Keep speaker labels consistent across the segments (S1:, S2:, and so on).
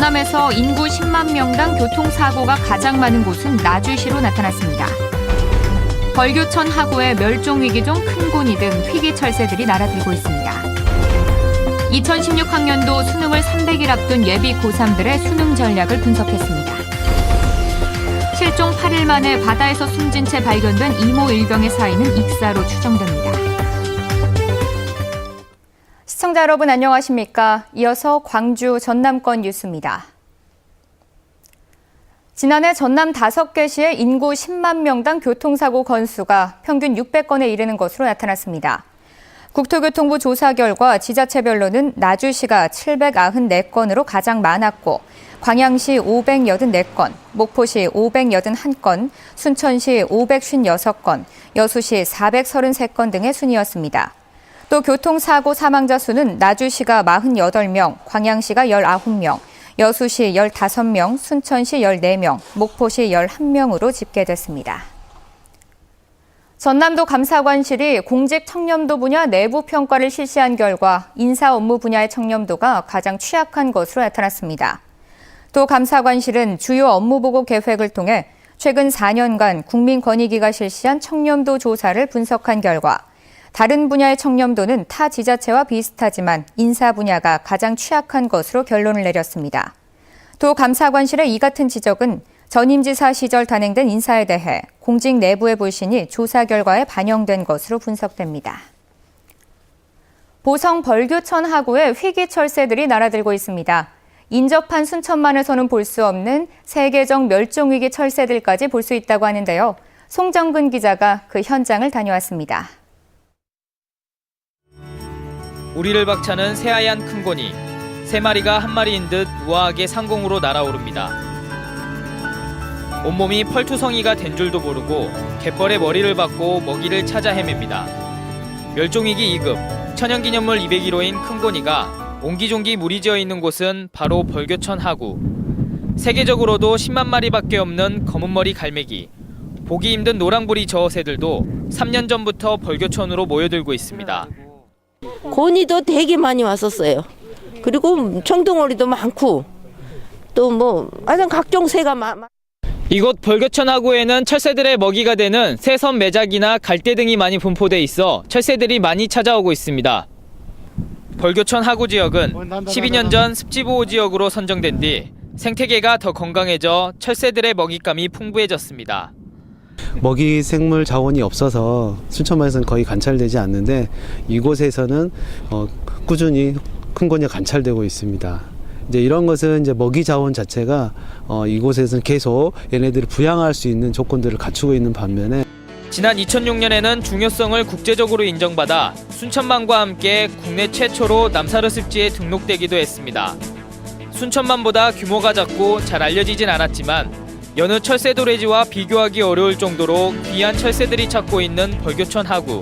S1: 전남에서 인구 10만 명당 교통사고가 가장 많은 곳은 나주시로 나타났습니다. 벌교천 하구의 멸종위기종 큰고니 등 희귀철새들이 날아들고 있습니다. 2016학년도 수능을 300일 앞둔 예비 고3들의 수능 전략을 분석했습니다. 실종 8일 만에 바다에서 숨진 채 발견된 이모 일병의 사인은 익사로 추정됩니다. 시청자 여러분 안녕하십니까? 이어서 광주 전남권 뉴스입니다. 지난해 전남 5개 시의 인구 10만 명당 교통사고 건수가 평균 600건에 이르는 것으로 나타났습니다. 국토교통부 조사 결과 지자체별로는 나주시가 794건으로 가장 많았고 광양시 584건, 목포시 581건, 순천시 556건, 여수시 433건 등의 순이었습니다. 또 교통사고 사망자 수는 나주시가 48명, 광양시가 19명, 여수시 15명, 순천시 14명, 목포시 11명으로 집계됐습니다. 전남도 감사관실이 공직 청렴도 분야 내부 평가를 실시한 결과 인사 업무 분야의 청렴도가 가장 취약한 것으로 나타났습니다. 또 감사관실은 주요 업무보고 계획을 통해 최근 4년간 국민권익위가 실시한 청렴도 조사를 분석한 결과 다른 분야의 청렴도는 타 지자체와 비슷하지만 인사 분야가 가장 취약한 것으로 결론을 내렸습니다. 또 감사관실의 이 같은 지적은 전임지사 시절 단행된 인사에 대해 공직 내부의 불신이 조사 결과에 반영된 것으로 분석됩니다. 보성 벌교천 하구에 희귀철새들이 날아들고 있습니다. 인접한 순천만에서는 볼 수 없는 세계적 멸종위기 철새들까지 볼 수 있다고 하는데요. 송정근 기자가 그 현장을 다녀왔습니다.
S2: 우리를 박차는 새하얀 큰고니, 세 마리가 한 마리인 듯 우아하게 상공으로 날아오릅니다. 온몸이 펄투성이가 된 줄도 모르고 갯벌에 머리를 박고 먹이를 찾아 헤맵니다. 멸종위기 2급, 천연기념물 201호인 큰고니가 옹기종기 물이 지어 있는 곳은 바로 벌교천 하구. 세계적으로도 10만 마리밖에 없는 검은머리 갈매기, 보기 힘든 노랑부리 저어새들도 3년 전부터 벌교천으로 모여들고 있습니다.
S3: 고니도 되게 많이 왔었어요. 그리고 청둥오리도 많고 또 하여튼 각종 새가
S2: 이곳 벌교천 하구에는 철새들의 먹이가 되는 새섬 매작이나 갈대 등이 많이 분포돼 있어 철새들이 많이 찾아오고 있습니다. 벌교천 하구 지역은 12년 전 습지보호 지역으로 선정된 뒤 생태계가 더 건강해져 철새들의 먹잇감이 풍부해졌습니다.
S4: 먹이 생물 자원이 없어서 순천만에서는 거의 관찰되지 않는데 이곳에서는 꾸준히 큰고니가 관찰되고 있습니다. 이제 이런 것은 이제 먹이 자원 자체가 이곳에서는 계속 얘네들을 부양할 수 있는 조건들을 갖추고 있는 반면에
S2: 지난 2006년에는 중요성을 국제적으로 인정받아 순천만과 함께 국내 최초로 남사르 습지에 등록되기도 했습니다. 순천만보다 규모가 작고 잘 알려지진 않았지만 여느 철새 도래지와 비교하기 어려울 정도로 귀한 철새들이 찾고 있는 벌교천 하구.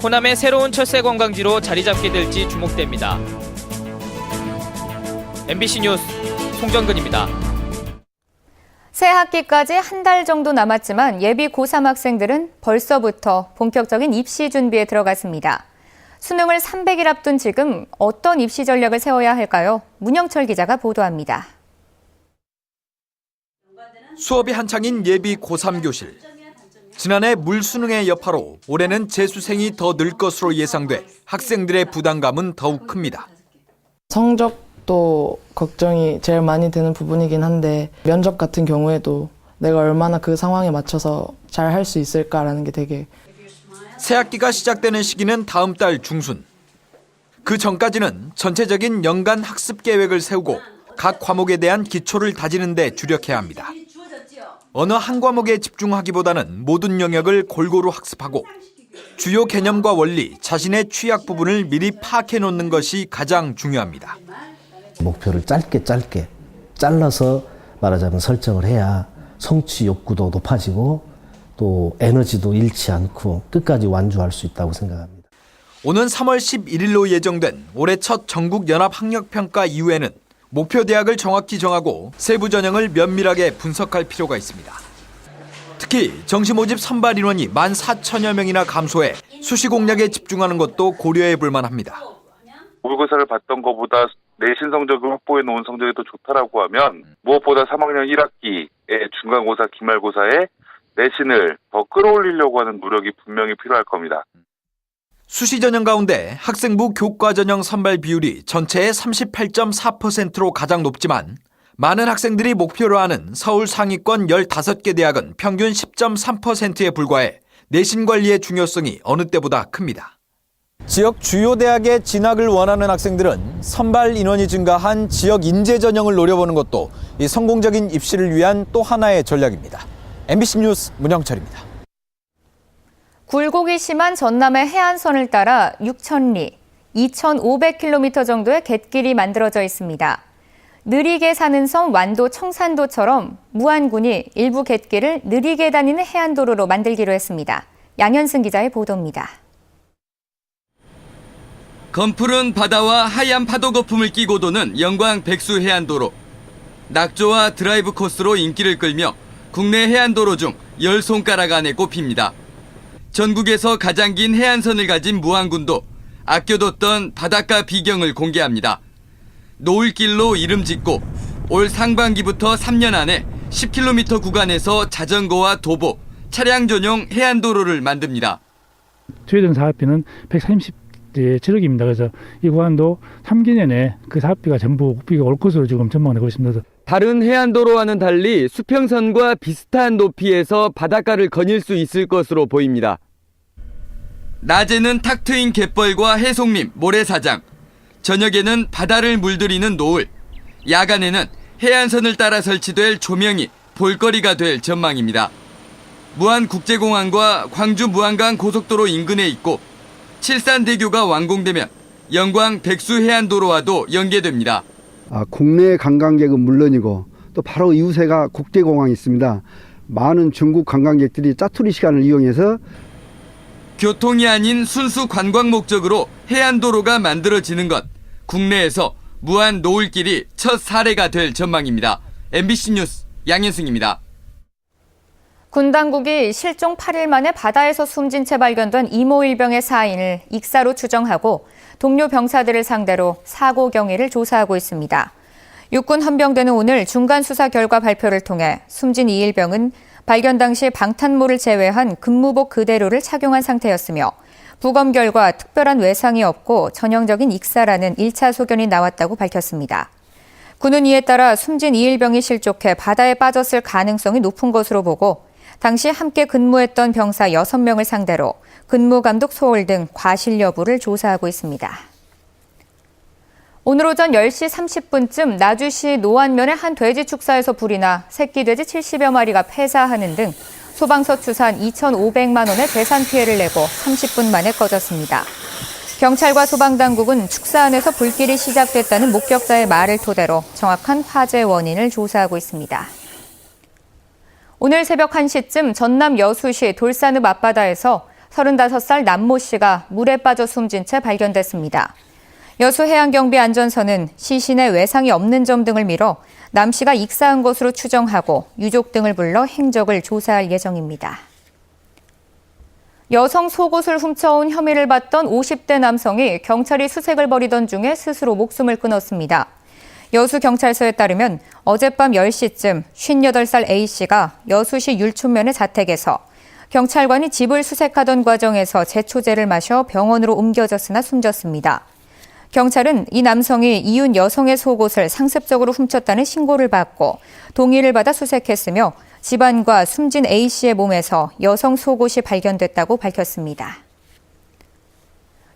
S2: 호남의 새로운 철새 관광지로 자리 잡게 될지 주목됩니다. MBC 뉴스 송정근입니다.
S1: 새 학기까지 한 달 정도 남았지만 예비 고3 학생들은 벌써부터 본격적인 입시 준비에 들어갔습니다. 수능을 300일 앞둔 지금 어떤 입시 전략을 세워야 할까요? 문영철 기자가 보도합니다.
S5: 수업이 한창인 예비 고3 교실. 지난해 물수능의 여파로 올해는 재수생이 더 늘 것으로 예상돼 학생들의 부담감은 더욱 큽니다.
S6: 성적도 걱정이 제일 많이 되는 부분이긴 한데 면접 같은 경우에도 내가 얼마나 그 상황에 맞춰서 잘 할 수 있을까라는 게 되게
S5: 새 학기가 시작되는 시기는 다음 달 중순. 그 전까지는 전체적인 연간 학습 계획을 세우고 각 과목에 대한 기초를 다지는 데 주력해야 합니다. 어느 한 과목에 집중하기보다는 모든 영역을 골고루 학습하고 주요 개념과 원리, 자신의 취약 부분을 미리 파악해 놓는 것이 가장 중요합니다.
S7: 목표를 짧게 잘라서 말하자면 설정을 해야 성취 욕구도 높아지고 또 에너지도 잃지 않고 끝까지 완주할 수 있다고 생각합니다.
S5: 오는 3월 11일로 예정된 올해 첫 전국연합학력평가 이후에는 목표 대학을 정확히 정하고 세부 전형을 면밀하게 분석할 필요가 있습니다. 특히 정시 모집 선발 인원이 14,000여 명이나 감소해 수시 공략에 집중하는 것도 고려해 볼 만합니다.
S8: 모의고사를 봤던 것보다 내신 성적을 확보해 놓은 성적이 더 좋다라고 하면 무엇보다 3학년 1학기의 중간고사, 기말고사에 내신을 더 끌어올리려고 하는 노력이 분명히 필요할 겁니다.
S5: 수시 전형 가운데 학생부 교과 전형 선발 비율이 전체의 38.4%로 가장 높지만 많은 학생들이 목표로 하는 서울 상위권 15개 대학은 평균 10.3%에 불과해 내신 관리의 중요성이 어느 때보다 큽니다. 지역 주요 대학에 진학을 원하는 학생들은 선발 인원이 증가한 지역 인재 전형을 노려보는 것도 이 성공적인 입시를 위한 또 하나의 전략입니다. MBC 뉴스 문영철입니다.
S1: 굴곡이 심한 전남의 해안선을 따라 6,000리, 2,500km 정도의 갯길이 만들어져 있습니다. 느리게 사는 섬 완도 청산도처럼 무안군이 일부 갯길을 느리게 다니는 해안도로로 만들기로 했습니다. 양현승 기자의 보도입니다.
S9: 검푸른 바다와 하얀 파도 거품을 끼고 도는 영광 백수 해안도로. 낙조와 드라이브 코스로 인기를 끌며 국내 해안도로 중 10손가락 안에 꼽힙니다. 전국에서 가장 긴 해안선을 가진 무안군도 아껴뒀던 바닷가 비경을 공개합니다. 노을길로 이름 짓고 올 상반기부터 3년 안에 10km 구간에서 자전거와 도보, 차량 전용 해안도로를 만듭니다.
S10: 추진된 사업비는 137억입니다. 그래서 이 구간도 3기 내내 그 사업비가 전부 국비가 올 것으로 지금 전망되고 있습니다.
S9: 다른 해안도로와는 달리 수평선과 비슷한 높이에서 바닷가를 거닐 수 있을 것으로 보입니다. 낮에는 탁 트인 갯벌과 해송림, 모래사장, 저녁에는 바다를 물들이는 노을, 야간에는 해안선을 따라 설치될 조명이 볼거리가 될 전망입니다. 무안국제공항과 광주 무안강 고속도로 인근에 있고 칠산대교가 완공되면 영광 백수해안도로와도 연계됩니다.
S11: 국내 관광객은 물론이고 또 바로 이웃에가 국제공항이 있습니다. 많은 중국 관광객들이 짜투리 시간을 이용해서
S9: 교통이 아닌 순수 관광 목적으로 해안도로가 만들어지는 것, 국내에서 무안 노을길이 첫 사례가 될 전망입니다. MBC 뉴스 양현승입니다.
S1: 군 당국이 실종 8일 만에 바다에서 숨진 채 발견된 이모일병의 사인을 익사로 추정하고 동료 병사들을 상대로 사고 경위를 조사하고 있습니다. 육군 헌병대는 오늘 중간 수사 결과 발표를 통해 숨진 이일병은 발견 당시 방탄모를 제외한 근무복 그대로를 착용한 상태였으며 부검 결과 특별한 외상이 없고 전형적인 익사라는 1차 소견이 나왔다고 밝혔습니다. 군은 이에 따라 숨진 이일병이 실족해 바다에 빠졌을 가능성이 높은 것으로 보고 당시 함께 근무했던 병사 6명을 상대로 근무 감독 소홀 등 과실 여부를 조사하고 있습니다. 오늘 오전 10시 30분쯤 나주시 노안면의 한 돼지 축사에서 불이 나 새끼 돼지 70여 마리가 폐사하는 등 소방서 추산 2,500만 원의 재산 피해를 내고 30분 만에 꺼졌습니다. 경찰과 소방당국은 축사 안에서 불길이 시작됐다는 목격자의 말을 토대로 정확한 화재 원인을 조사하고 있습니다. 오늘 새벽 1시쯤 전남 여수시 돌산읍 앞바다에서 35살 남모 씨가 물에 빠져 숨진 채 발견됐습니다. 여수해양경비안전서는 시신에 외상이 없는 점 등을 미뤄 남 씨가 익사한 것으로 추정하고 유족 등을 불러 행적을 조사할 예정입니다. 여성 속옷을 훔쳐온 혐의를 받던 50대 남성이 경찰이 수색을 벌이던 중에 스스로 목숨을 끊었습니다. 여수경찰서에 따르면 어젯밤 10시쯤 58살 A씨가 여수시 율촌면의 자택에서 경찰관이 집을 수색하던 과정에서 제초제를 마셔 병원으로 옮겨졌으나 숨졌습니다. 경찰은 이 남성이 이웃 여성의 속옷을 상습적으로 훔쳤다는 신고를 받고 동의를 받아 수색했으며 집안과 숨진 A씨의 몸에서 여성 속옷이 발견됐다고 밝혔습니다.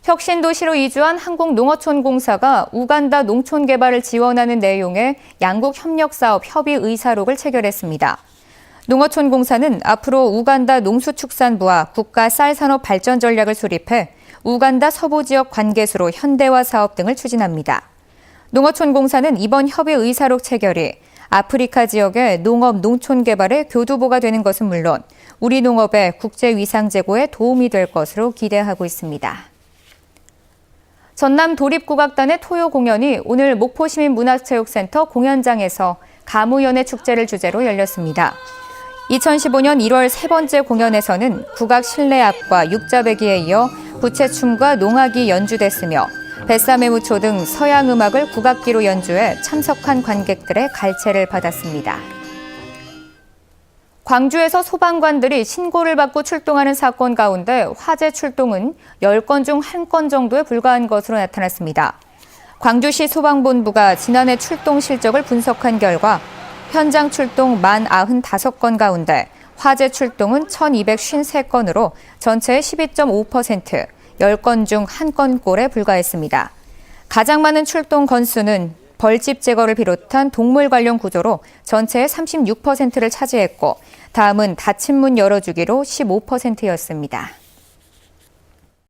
S1: 혁신도시로 이주한 한국농어촌공사가 우간다 농촌 개발을 지원하는 내용의 양국 협력사업 협의 의사록을 체결했습니다. 농어촌공사는 앞으로 우간다 농수축산부와 국가 쌀산업 발전 전략을 수립해 우간다 서부 지역 관계수로 현대화 사업 등을 추진합니다. 농어촌공사는 이번 협의 의사록 체결이 아프리카 지역의 농업 농촌 개발의 교두보가 되는 것은 물론 우리 농업의 국제 위상 제고에 도움이 될 것으로 기대하고 있습니다. 전남 도립국악단의 토요 공연이 오늘 목포시민문화체육센터 공연장에서 가무연의 축제를 주제로 열렸습니다. 2015년 1월 세 번째 공연에서는 국악 실내악과 육자배기에 이어 부채춤과 농악이 연주됐으며 뱃사매무초 등 서양 음악을 국악기로 연주해 참석한 관객들의 갈채를 받았습니다. 광주에서 소방관들이 신고를 받고 출동하는 사건 가운데 화재 출동은 10건 중 1건 정도에 불과한 것으로 나타났습니다. 광주시 소방본부가 지난해 출동 실적을 분석한 결과 현장 출동 만 95건 가운데 화재 출동은 1,253건으로 전체의 12.5%, 10건 중 1건꼴에 불과했습니다. 가장 많은 출동 건수는 벌집 제거를 비롯한 동물 관련 구조로 전체의 36%를 차지했고, 다음은 닫힌 문 열어주기로 15%였습니다.